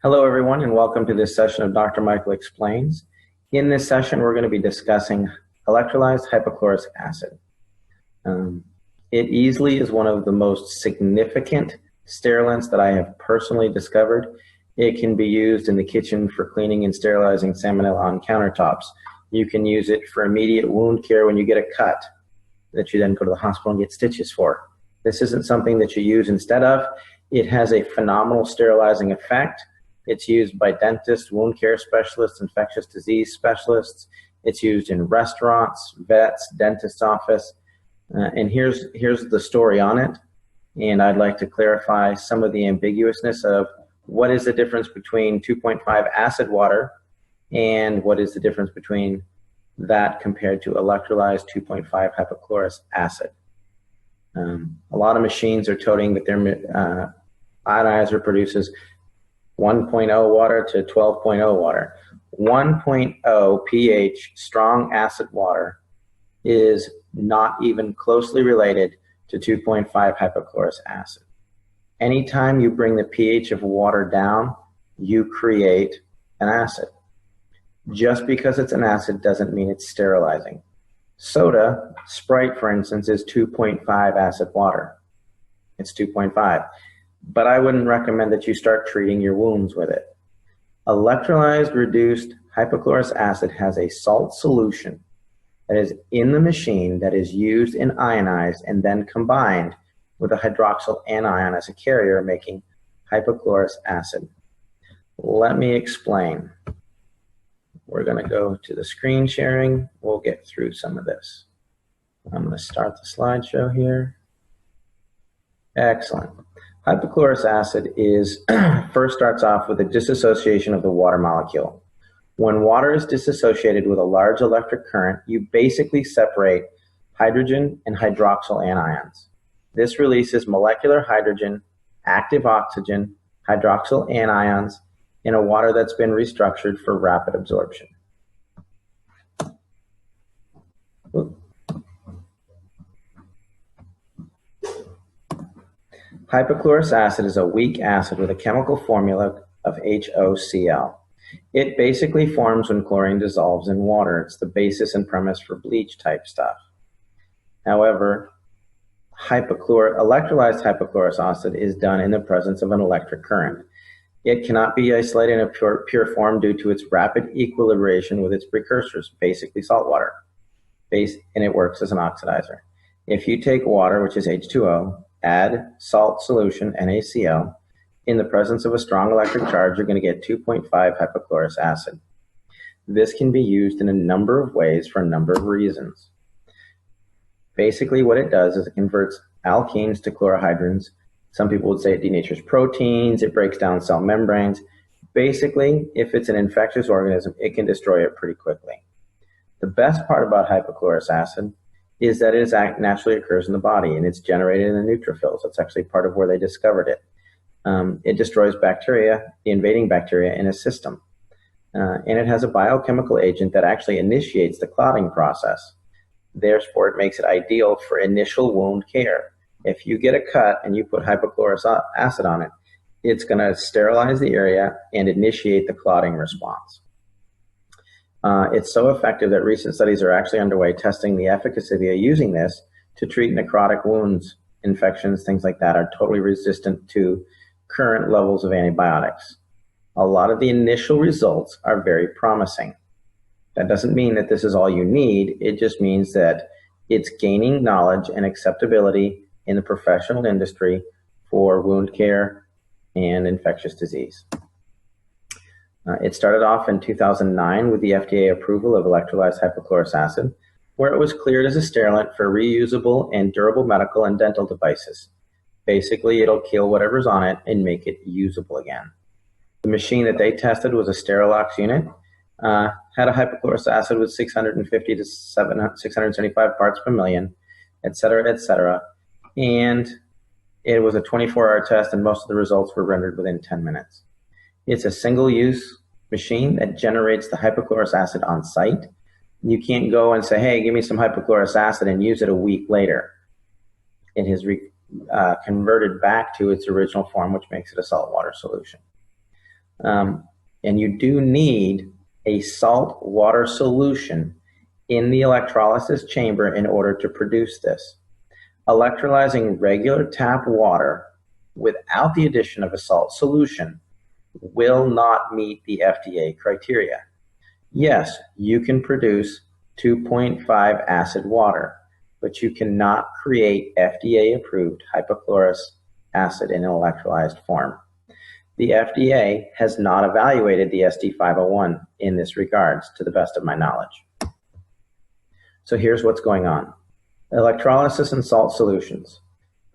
Hello, everyone, and welcome to this session of Dr. Michael Explains. In this session, we're going to be discussing electrolyzed hypochlorous acid. It easily is one of the most significant sterilants that I have personally discovered. It can be used in the kitchen for cleaning and sterilizing salmonella on countertops. You can use it for immediate wound care when you get a cut that you then go to the hospital and get stitches for. This isn't something that you use instead of. It has a phenomenal sterilizing effect. It's used by dentists, wound care specialists, infectious disease specialists. It's used in restaurants, vets, dentist's office. And here's the story on it. And I'd like to clarify some of the ambiguousness of what is the difference between 2.5 acid water and what is the difference between that compared to electrolyzed 2.5 hypochlorous acid. A lot of machines are toting that their ionizer produces 1.0 water to 12.0 water. 1.0 pH strong acid water is not even closely related to 2.5 hypochlorous acid. Anytime you bring the pH of water down, you create an acid. Just because it's an acid doesn't mean it's sterilizing. Soda, Sprite for instance, is 2.5 acid water. It's 2.5. But I wouldn't recommend that you start treating your wounds with it. Electrolyzed reduced hypochlorous acid has a salt solution that is in the machine that is used and ionized and then combined with a hydroxyl anion as a carrier, making hypochlorous acid. Let me explain. We're going to go to the screen sharing. We'll get through some of this. I'm going to start the slideshow here. Excellent. Hypochlorous acid first starts off with a dissociation of the water molecule. When water is dissociated with a large electric current, you basically separate hydrogen and hydroxyl anions. This releases molecular hydrogen, active oxygen, hydroxyl anions in a water that's been restructured for rapid absorption. Hypochlorous acid is a weak acid with a chemical formula of HOCl. It basically forms when chlorine dissolves in water. It's the basis and premise for bleach type stuff. However, electrolyzed hypochlorous acid is done in the presence of an electric current. It cannot be isolated in a pure form due to its rapid equilibration with its precursors, basically salt water, and it works as an oxidizer. If you take water, which is H2O, add salt solution, NaCl, in the presence of a strong electric charge, you're going to get 2.5 hypochlorous acid. This can be used in a number of ways for a number of reasons. Basically, what it does is it converts alkenes to chlorohydrins. Some people would say it denatures proteins, it breaks down cell membranes. Basically, if it's an infectious organism, it can destroy it pretty quickly. The best part about hypochlorous acid is that it naturally occurs in the body and it's generated in the neutrophils. That's actually part of where they discovered it. It destroys bacteria, the invading bacteria in a system. And it has a biochemical agent that actually initiates the clotting process. Therefore, it makes it ideal for initial wound care. If you get a cut and you put hypochlorous acid on it, it's going to sterilize the area and initiate the clotting response. It's so effective that recent studies are actually underway testing the efficacy of using this to treat necrotic wounds. Infections, things like that, are totally resistant to current levels of antibiotics. A lot of the initial results are very promising. That doesn't mean that this is all you need. It just means that it's gaining knowledge and acceptability in the professional industry for wound care and infectious disease. It started off in 2009 with the FDA approval of electrolyzed hypochlorous acid, where it was cleared as a sterilant for reusable and durable medical and dental devices. Basically, it'll kill whatever's on it and make it usable again. The machine that they tested was a Sterilox unit, had a hypochlorous acid with 650 to 675 parts per million, et cetera, and it was a 24-hour test, and most of the results were rendered within 10 minutes. It's a single-use machine that generates the hypochlorous acid on site. You can't go and say, hey, give me some hypochlorous acid and use it a week later. It has converted back to its original form, which makes it a saltwater solution. And you do need a salt water solution in the electrolysis chamber in order to produce this. Electrolyzing regular tap water without the addition of a salt solution will not meet the FDA criteria. Yes, you can produce 2.5 acid water, but you cannot create FDA-approved hypochlorous acid in an electrolyzed form. The FDA has not evaluated the SD501 in this regards, to the best of my knowledge. So here's what's going on. Electrolysis and salt solutions.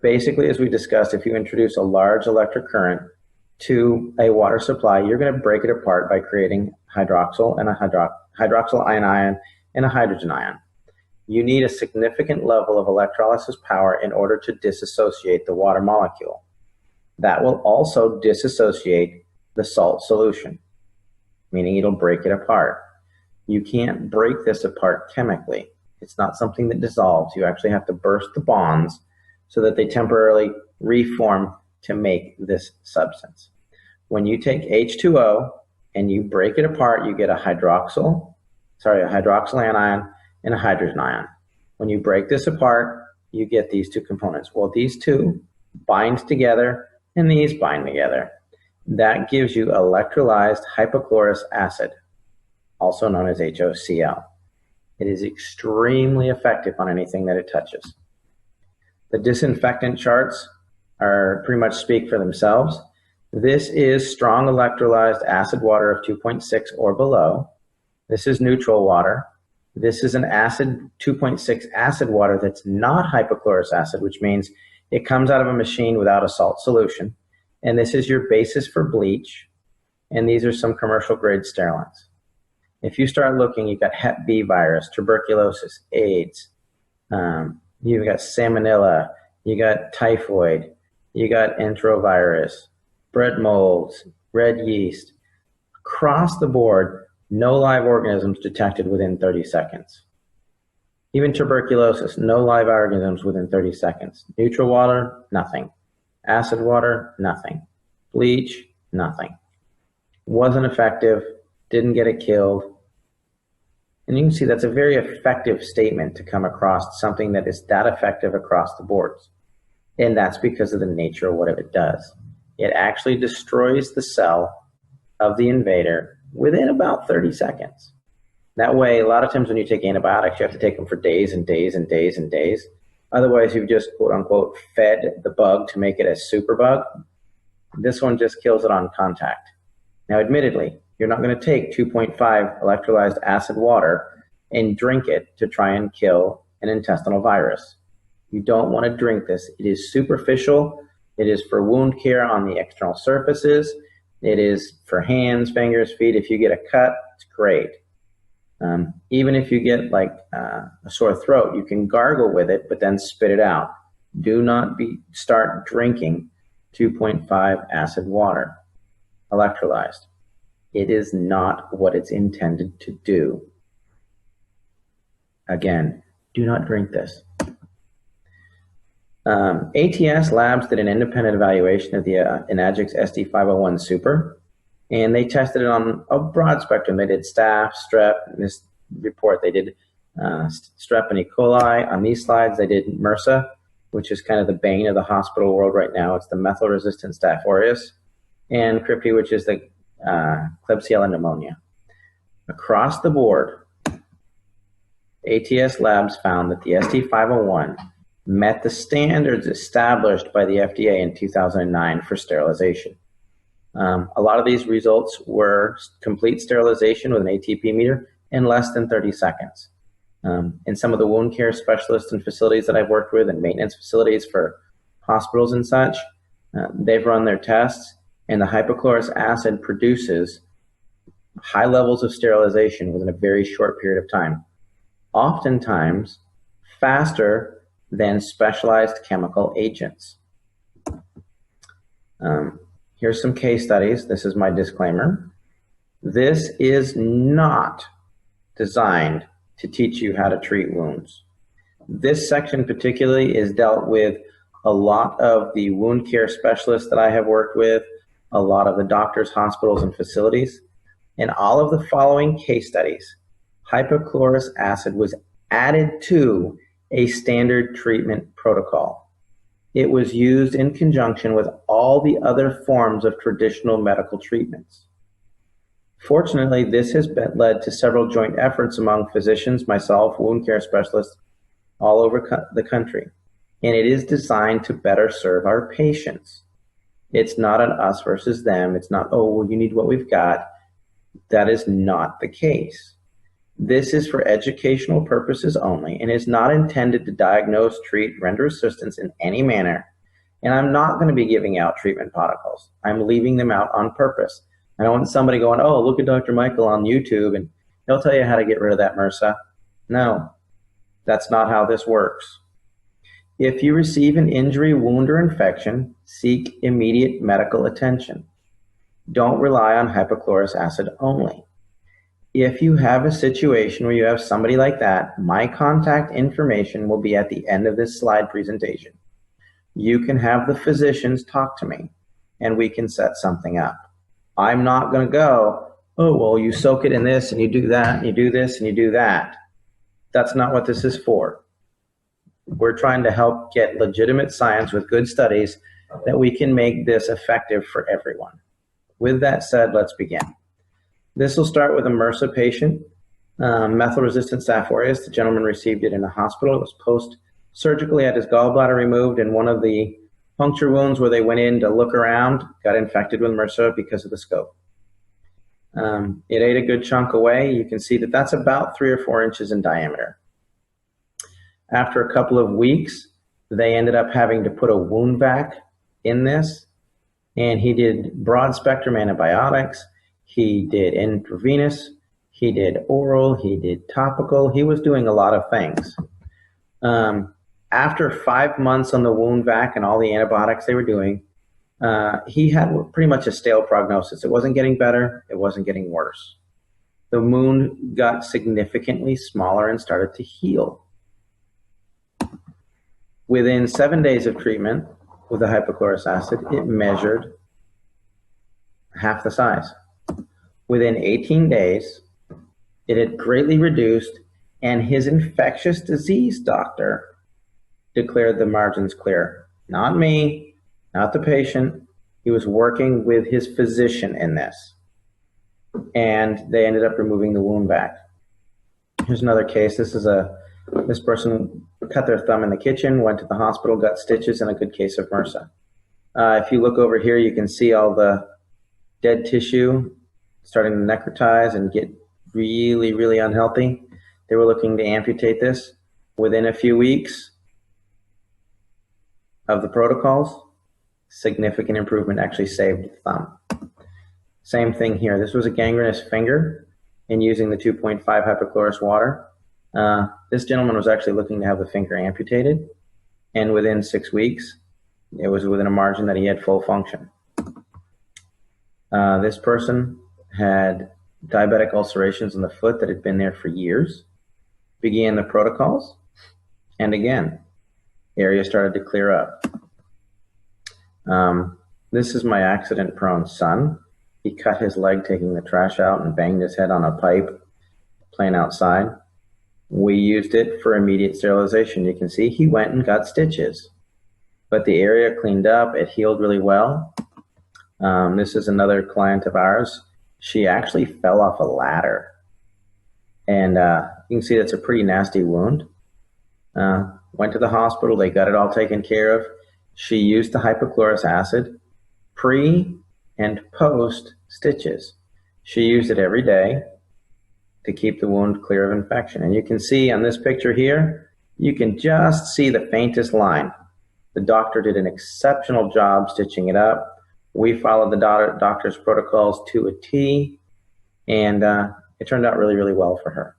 Basically, as we discussed, if you introduce a large electric current to a water supply, you're going to break it apart by creating hydroxyl and a hydroxyl ion and a hydrogen ion. You need a significant level of electrolysis power in order to disassociate the water molecule. That will also disassociate the salt solution, meaning it'll break it apart. You can't break this apart chemically. It's not something that dissolves. You actually have to burst the bonds so that they temporarily reform to make this substance. When you take H2O and you break it apart, you get a hydroxyl anion and a hydrogen ion. When you break this apart, you get these two components. Well, these two bind together and these bind together. That gives you electrolyzed hypochlorous acid, also known as HOCl. It is extremely effective on anything that it touches. The disinfectant charts are pretty much speak for themselves. This is strong electrolyzed acid water of 2.6 or below. This is neutral water. This is an acid 2.6 acid water that's not hypochlorous acid, which means it comes out of a machine without a salt solution. And this is your basis for bleach. And these are some commercial grade sterilants. If you start looking, you've got Hep B virus, tuberculosis, AIDS, you've got salmonella, you got typhoid, you got enterovirus, bread molds, red yeast. Across the board, no live organisms detected within 30 seconds. Even tuberculosis, no live organisms within 30 seconds. Neutral water, nothing. Acid water, nothing. Bleach, nothing. Wasn't effective, didn't get it killed. And you can see that's a very effective statement to come across something that is that effective across the boards. And that's because of the nature of what it does. It actually destroys the cell of the invader within about 30 seconds. That way, a lot of times when you take antibiotics, you have to take them for days and days and days and days. Otherwise, you've just, quote unquote, fed the bug to make it a super bug. This one just kills it on contact. Now, admittedly, you're not going to take 2.5 electrolyzed acid water and drink it to try and kill an intestinal virus. You don't want to drink this. It is superficial. It is for wound care on the external surfaces. It is for hands, fingers, feet. If you get a cut, it's great. Even if you get like a sore throat, you can gargle with it, but then spit it out. Do not start drinking 2.5 acid water, electrolyzed. It is not what it's intended to do. Again, do not drink this. ATS Labs did an independent evaluation of the Enagix SD501 Super, and they tested it on a broad spectrum. They did staph, strep. In this report, they did strep and E. coli. On these slides, they did MRSA, which is kind of the bane of the hospital world right now. It's the methyl-resistant Staph aureus, and Crypti, which is the Klebsiella pneumonia. Across the board, ATS Labs found that the SD501 met the standards established by the FDA in 2009 for sterilization. A lot of these results were complete sterilization with an ATP meter in less than 30 seconds. In some of the wound care specialists and facilities that I've worked with and maintenance facilities for hospitals and such, they've run their tests, and the hypochlorous acid produces high levels of sterilization within a very short period of time, oftentimes faster than specialized chemical agents. Here's some case studies. This is my disclaimer. This is not designed to teach you how to treat wounds. This section particularly is dealt with a lot of the wound care specialists that I have worked with, a lot of the doctors, hospitals, and facilities. In all of the following case studies, hypochlorous acid was added to a standard treatment protocol. It was used in conjunction with all the other forms of traditional medical treatments. Fortunately, this has led to several joint efforts among physicians, myself, wound care specialists all over the country, and it is designed to better serve our patients. It's not an us versus them. It's not, oh, well, you need what we've got. That is not the case. This is for educational purposes only and is not intended to diagnose, treat, render assistance in any manner. And I'm not going to be giving out treatment protocols. I'm leaving them out on purpose. I don't want somebody going, oh, look at Dr. Michael on YouTube and he'll tell you how to get rid of that MRSA. No, that's not how this works. If you receive an injury, wound, or infection, seek immediate medical attention. Don't rely on hypochlorous acid only. If you have a situation where you have somebody like that, my contact information will be at the end of this slide presentation. You can have the physicians talk to me and we can set something up. I'm not going to go, oh, well, you soak it in this and you do that and you do this and you do that. That's not what this is for. We're trying to help get legitimate science with good studies that we can make this effective for everyone. With that said, let's begin. This will start with a MRSA patient, methyl-resistant Staph aureus. The gentleman received it in a hospital. It was post-surgically, had his gallbladder removed, and one of the puncture wounds where they went in to look around got infected with MRSA because of the scope. It ate a good chunk away. You can see that that's about 3 or 4 inches in diameter. After a couple of weeks, they ended up having to put a wound vac in this, and he did broad spectrum antibiotics. He did intravenous, he did oral, he did topical. He was doing a lot of things. After 5 months on the wound vac and all the antibiotics they were doing, he had pretty much a stale prognosis. It wasn't getting better, it wasn't getting worse. The wound got significantly smaller and started to heal. Within 7 days of treatment with the hypochlorous acid, it measured half the size. Within 18 days, it had greatly reduced, and his infectious disease doctor declared the margins clear. Not me, not the patient. He was working with his physician in this. And they ended up removing the wound vac. Here's another case. This person cut their thumb in the kitchen, went to the hospital, got stitches, and a good case of MRSA. If you look over here, you can see all the dead tissue starting to necrotize and get really, really unhealthy. They were looking to amputate this. Within a few weeks of the protocols, significant improvement, actually saved the thumb. Same thing here. This was a gangrenous finger, and using the 2.5 hypochlorous water, this gentleman was actually looking to have the finger amputated, and within 6 weeks, it was within a margin that he had full function. This person had diabetic ulcerations in the foot that had been there for years, began the protocols, and again, area started to clear up. This is my accident-prone son. He cut his leg taking the trash out and banged his head on a pipe playing outside. We used it for immediate sterilization. You can see he went and got stitches, but the area cleaned up. It healed really well. This is another client of ours. She actually fell off a ladder, and you can see that's a pretty nasty wound. Went to the hospital. They got it all taken care of. She used the hypochlorous acid pre and post stitches. She used it every day to keep the wound clear of infection. And you can see on this picture here, you can just see the faintest line. The doctor did an exceptional job stitching it up. We followed the doctor's protocols to a T, and it turned out really, really well for her.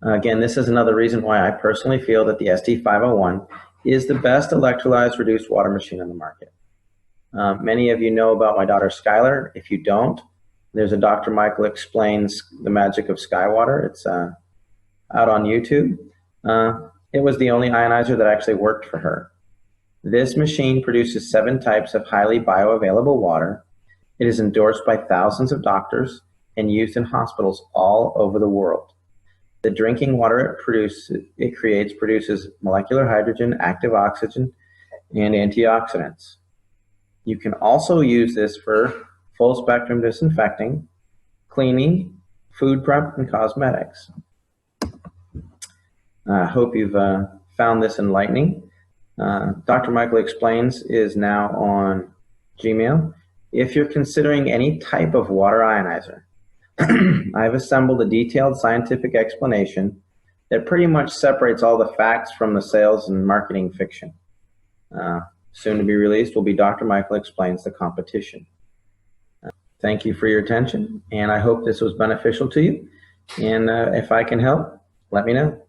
Again, this is another reason why I personally feel that the SD501 is the best electrolyzed reduced water machine on the market. Many of you know about my daughter Skylar. If you don't, there's a Dr. Michael Explains the Magic of Skywater. It's out on YouTube. It was the only ionizer that actually worked for her. This machine produces 7 types of highly bioavailable water. It is endorsed by thousands of doctors and used in hospitals all over the world. The drinking water it creates produces molecular hydrogen, active oxygen, and antioxidants. You can also use this for full spectrum disinfecting, cleaning, food prep, and cosmetics. I hope you've found this enlightening. Dr. Michael Explains is now on Gmail. If you're considering any type of water ionizer, I've assembled a detailed scientific explanation that pretty much separates all the facts from the sales and marketing fiction. Soon to be released will be Dr. Michael Explains the Competition. Thank you for your attention, and I hope this was beneficial to you. And if I can help, let me know.